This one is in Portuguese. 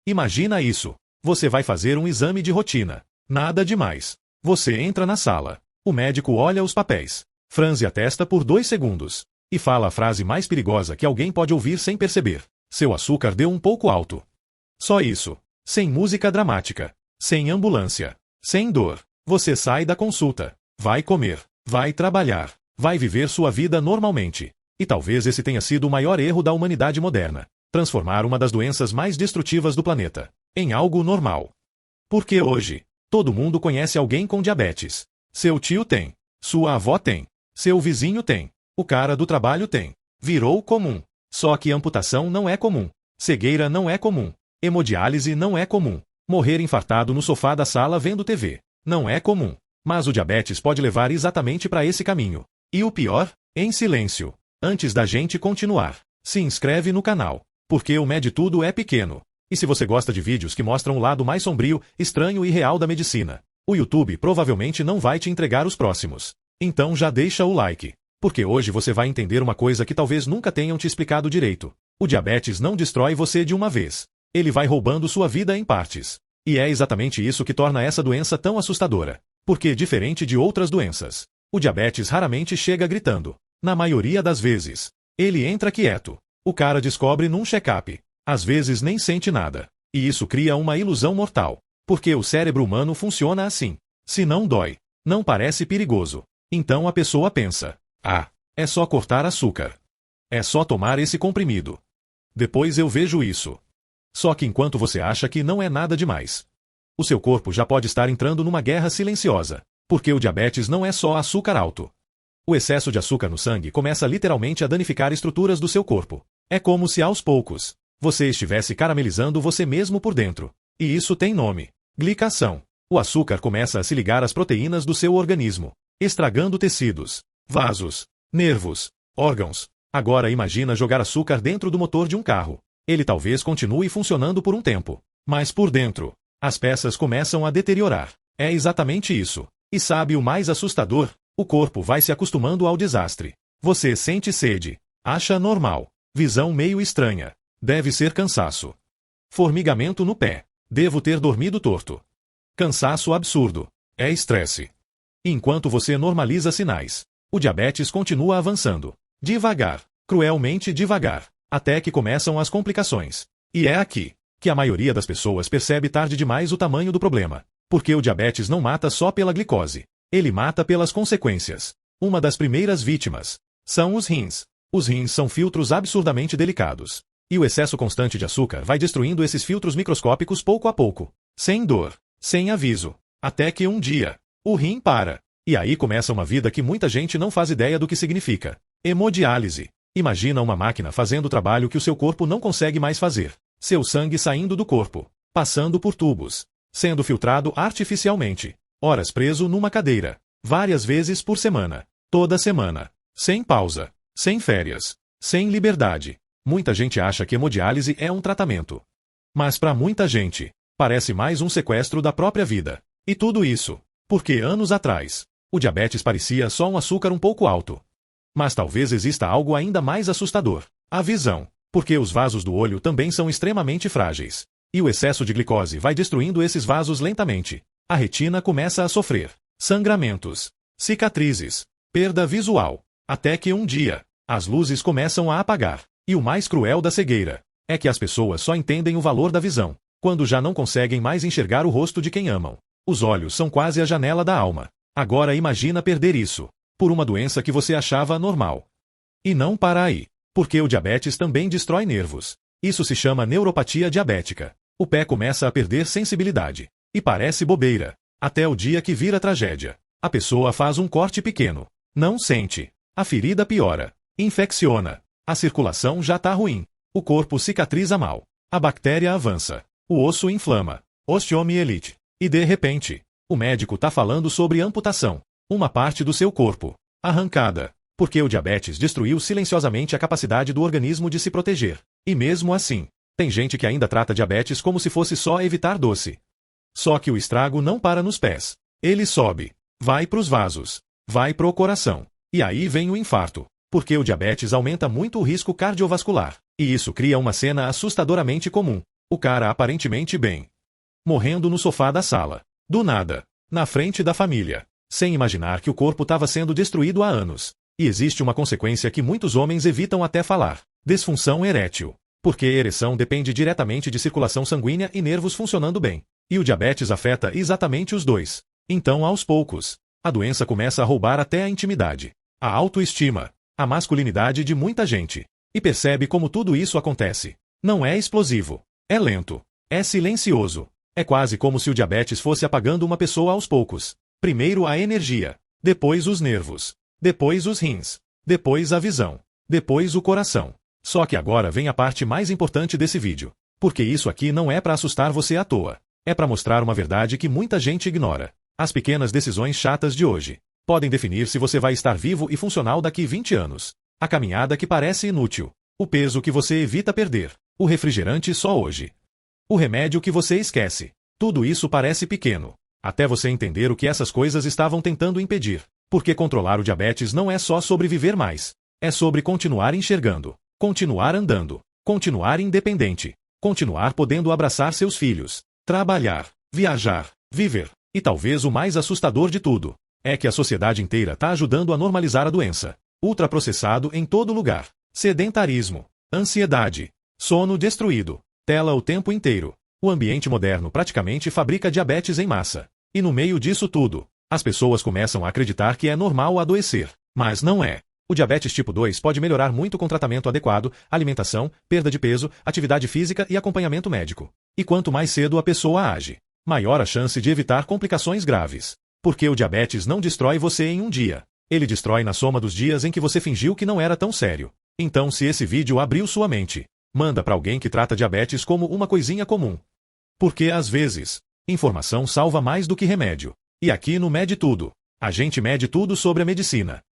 Imagina isso. Você vai fazer um exame de rotina. Nada demais. Você entra na sala. O médico olha os papéis, franze a testa por 2 segundos e fala a frase mais perigosa que alguém pode ouvir sem perceber. Seu açúcar deu um pouco alto. Só isso. Sem música dramática. Sem ambulância. Sem dor. Você sai da consulta. Vai comer. Vai trabalhar. Vai viver sua vida normalmente. E talvez esse tenha sido o maior erro da humanidade moderna. Transformar uma das doenças mais destrutivas do planeta em algo normal. Porque hoje, todo mundo conhece alguém com diabetes. Seu tio tem. Sua avó tem. Seu vizinho tem. O cara do trabalho tem. Virou comum. Só que amputação não é comum. Cegueira não é comum. Hemodiálise não é comum. Morrer infartado no sofá da sala vendo TV não é comum. Mas o diabetes pode levar exatamente para esse caminho. E o pior? Em silêncio. Antes da gente continuar, se inscreve no canal. Porque o Med Tudo é pequeno. E se você gosta de vídeos que mostram o lado mais sombrio, estranho e real da medicina, o YouTube provavelmente não vai te entregar os próximos. Então já deixa o like. Porque hoje você vai entender uma coisa que talvez nunca tenham te explicado direito. O diabetes não destrói você de uma vez. Ele vai roubando sua vida em partes. E é exatamente isso que torna essa doença tão assustadora. Porque, diferente de outras doenças, o diabetes raramente chega gritando. Na maioria das vezes, ele entra quieto. O cara descobre num check-up. Às vezes nem sente nada. E isso cria uma ilusão mortal. Porque o cérebro humano funciona assim. Se não dói, não parece perigoso. Então a pessoa pensa: ah, é só cortar açúcar. É só tomar esse comprimido. Depois eu vejo isso. Só que enquanto você acha que não é nada demais, o seu corpo já pode estar entrando numa guerra silenciosa. Porque o diabetes não é só açúcar alto. O excesso de açúcar no sangue começa literalmente a danificar estruturas do seu corpo. É como se aos poucos, você estivesse caramelizando você mesmo por dentro. E isso tem nome: glicação. O açúcar começa a se ligar às proteínas do seu organismo, estragando tecidos, vasos, nervos, órgãos. Agora imagina jogar açúcar dentro do motor de um carro. Ele talvez continue funcionando por um tempo, mas por dentro, as peças começam a deteriorar. É exatamente isso. E sabe o mais assustador? O corpo vai se acostumando ao desastre. Você sente sede, acha normal, visão meio estranha. Deve ser cansaço. Formigamento no pé. Devo ter dormido torto. Cansaço absurdo. É estresse. Enquanto você normaliza sinais, o diabetes continua avançando. Devagar, cruelmente devagar, até que começam as complicações. E é aqui que a maioria das pessoas percebe tarde demais o tamanho do problema. Porque o diabetes não mata só pela glicose. Ele mata pelas consequências. Uma das primeiras vítimas são os rins. Os rins são filtros absurdamente delicados. E o excesso constante de açúcar vai destruindo esses filtros microscópicos pouco a pouco. Sem dor, sem aviso. Até que um dia, o rim para. E aí começa uma vida que muita gente não faz ideia do que significa. Hemodiálise. Imagina uma máquina fazendo o trabalho que o seu corpo não consegue mais fazer. Seu sangue saindo do corpo, passando por tubos, sendo filtrado artificialmente. Horas preso numa cadeira. Várias vezes por semana. Toda semana. Sem pausa. Sem férias. Sem liberdade. Muita gente acha que hemodiálise é um tratamento. Mas para muita gente, parece mais um sequestro da própria vida. E tudo isso, porque anos atrás, o diabetes parecia só um açúcar um pouco alto. Mas talvez exista algo ainda mais assustador: a visão. Porque os vasos do olho também são extremamente frágeis. E o excesso de glicose vai destruindo esses vasos lentamente. A retina começa a sofrer sangramentos, cicatrizes, perda visual. Até que um dia, as luzes começam a apagar. E o mais cruel da cegueira é que as pessoas só entendem o valor da visão quando já não conseguem mais enxergar o rosto de quem amam. Os olhos são quase a janela da alma. Agora imagina perder isso por uma doença que você achava normal. E não para aí. Porque o diabetes também destrói nervos. Isso se chama neuropatia diabética. O pé começa a perder sensibilidade. E parece bobeira. Até o dia que vira tragédia. A pessoa faz um corte pequeno. Não sente. A ferida piora. Infecciona. A circulação já tá ruim. O corpo cicatriza mal. A bactéria avança. O osso inflama. Osteomielite. E de repente, o médico tá falando sobre amputação. Uma parte do seu corpo arrancada. Porque o diabetes destruiu silenciosamente a capacidade do organismo de se proteger. E mesmo assim, tem gente que ainda trata diabetes como se fosse só evitar doce. Só que o estrago não para nos pés. Ele sobe. Vai pros vasos. Vai pro coração. E aí vem o infarto. Porque o diabetes aumenta muito o risco cardiovascular. E isso cria uma cena assustadoramente comum. O cara aparentemente bem. Morrendo no sofá da sala. Do nada. Na frente da família. Sem imaginar que o corpo estava sendo destruído há anos. E existe uma consequência que muitos homens evitam até falar. Disfunção erétil. Porque a ereção depende diretamente de circulação sanguínea e nervos funcionando bem. E o diabetes afeta exatamente os dois. Então, aos poucos, a doença começa a roubar até a intimidade, a autoestima, a masculinidade de muita gente. E percebe como tudo isso acontece. Não é explosivo. É lento. É silencioso. É quase como se o diabetes fosse apagando uma pessoa aos poucos. Primeiro a energia. Depois os nervos. Depois os rins. Depois a visão. Depois o coração. Só que agora vem a parte mais importante desse vídeo. Porque isso aqui não é para assustar você à toa. É para mostrar uma verdade que muita gente ignora. As pequenas decisões chatas de hoje podem definir se você vai estar vivo e funcional daqui 20 anos. A caminhada que parece inútil. O peso que você evita perder. O refrigerante só hoje. O remédio que você esquece. Tudo isso parece pequeno. Até você entender o que essas coisas estavam tentando impedir. Porque controlar o diabetes não é só sobre viver mais. É sobre continuar enxergando. Continuar andando. Continuar independente. Continuar podendo abraçar seus filhos. Trabalhar. Viajar. Viver. E talvez o mais assustador de tudo é que a sociedade inteira está ajudando a normalizar a doença. Ultraprocessado em todo lugar. Sedentarismo. Ansiedade. Sono destruído. Tela o tempo inteiro. O ambiente moderno praticamente fabrica diabetes em massa. E no meio disso tudo, as pessoas começam a acreditar que é normal adoecer. Mas não é. O diabetes tipo 2 pode melhorar muito com tratamento adequado, alimentação, perda de peso, atividade física e acompanhamento médico. E quanto mais cedo a pessoa age, maior a chance de evitar complicações graves. Porque o diabetes não destrói você em um dia. Ele destrói na soma dos dias em que você fingiu que não era tão sério. Então, se esse vídeo abriu sua mente, manda para alguém que trata diabetes como uma coisinha comum. Porque, às vezes, informação salva mais do que remédio. E aqui no Mede Tudo, a gente mede tudo sobre a medicina.